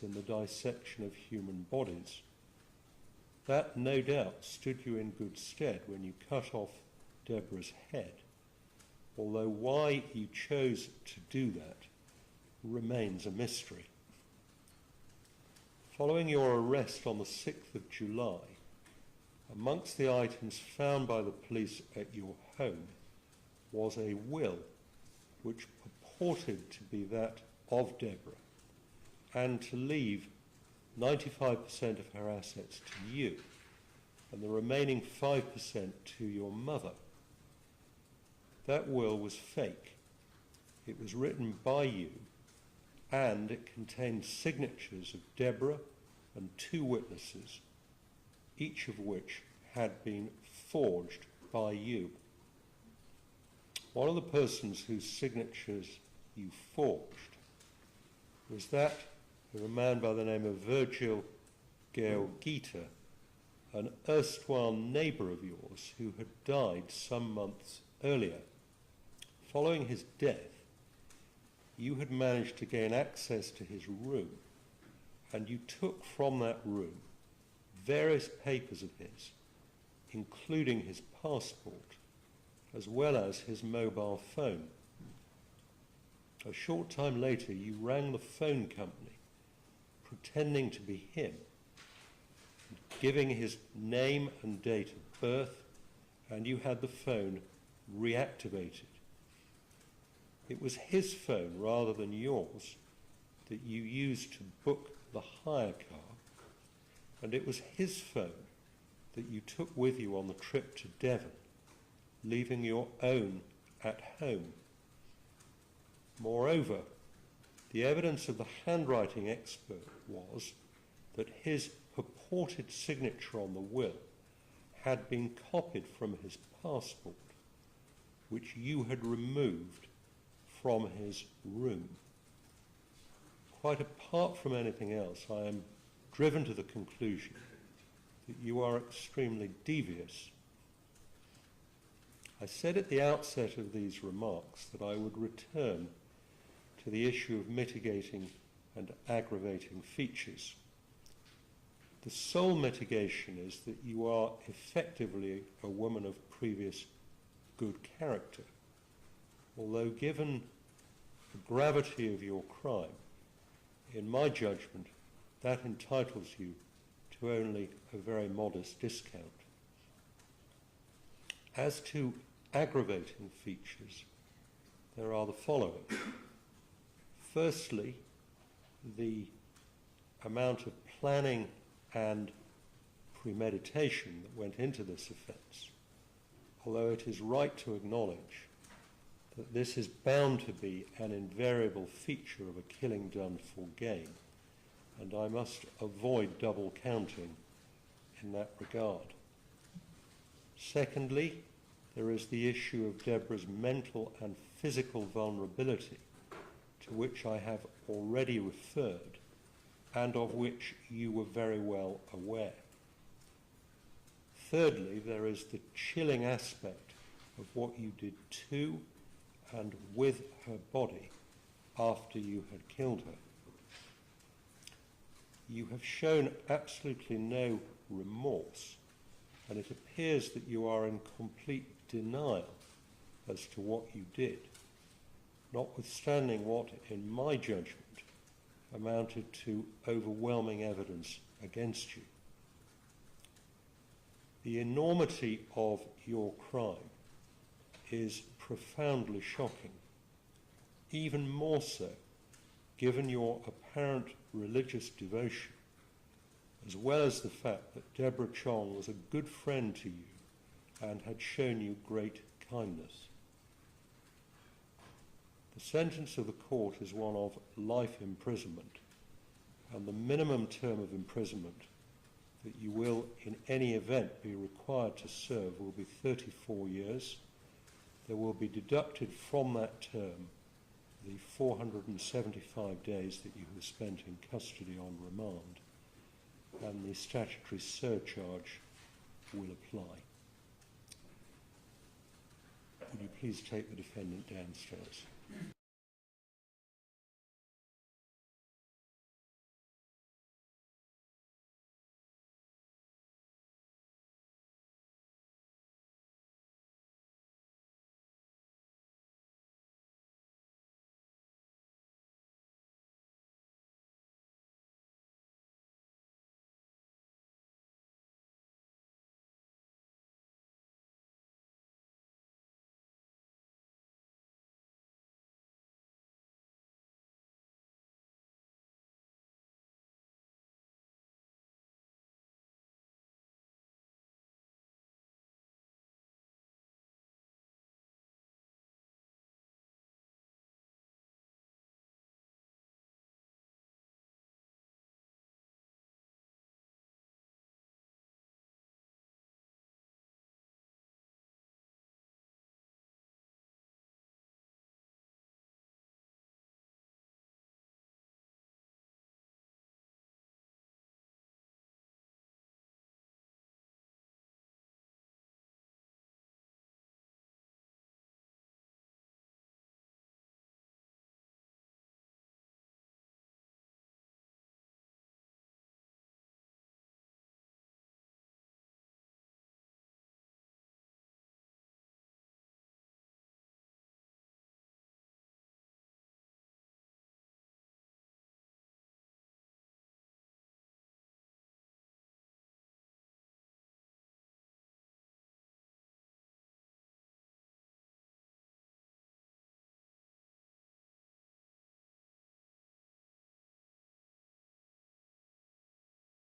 in the dissection of human bodies. That no doubt stood you in good stead when you cut off Deborah's head, although why you chose to do that remains a mystery. Following your arrest on the 6th of July, amongst the items found by the police at your home was a will which purported to be that of Deborah and to leave 95% of her assets to you and the remaining 5% to your mother. That will was fake. It was written by you and it contained signatures of Deborah and 2 witnesses, each of which had been forged by you. One of the persons whose signatures you forged was that of a man by the name of Virgil Gale Gita, an erstwhile neighbour of yours who had died some months earlier. Following his death, you had managed to gain access to his room, and you took from that room various papers of his, including his passport, as well as his mobile phone. A short time later, you rang the phone company, pretending to be him, giving his name and date of birth, and you had the phone reactivated. It was his phone rather than yours that you used to book the hire car, and it was his phone that you took with you on the trip to Devon, leaving your own at home. Moreover, the evidence of the handwriting expert was that his purported signature on the will had been copied from his passport, which you had removed from his room. Quite apart from anything else, I am driven to the conclusion that you are extremely devious. I said at the outset of these remarks that I would return to the issue of mitigating and aggravating features. The sole mitigation is that you are effectively a woman of previous good character, although given the gravity of your crime, in my judgment, that entitles you to only a very modest discount. As to aggravating features, there are the following. Firstly, the amount of planning and premeditation that went into this offence, although it is right to acknowledge that this is bound to be an invariable feature of a killing done for gain, and I must avoid double counting in that regard. Secondly, there is the issue of Deborah's mental and physical vulnerability, to which I have already referred, and of which you were very well aware. Thirdly, there is the chilling aspect of what you did to and with her body after you had killed her. You have shown absolutely no remorse, and it appears that you are in complete denial as to what you did, notwithstanding what, in my judgment, amounted to overwhelming evidence against you. The enormity of your crime is profoundly shocking, even more so given your apparent religious devotion, as well as the fact that Deborah Chong was a good friend to you and had shown you great kindness. The sentence of the court is one of life imprisonment, and the minimum term of imprisonment that you will in any event be required to serve will be 34 years. There will be deducted from that term the 475 days that you have spent in custody on remand, and the statutory surcharge will apply. Would you please take the defendant downstairs?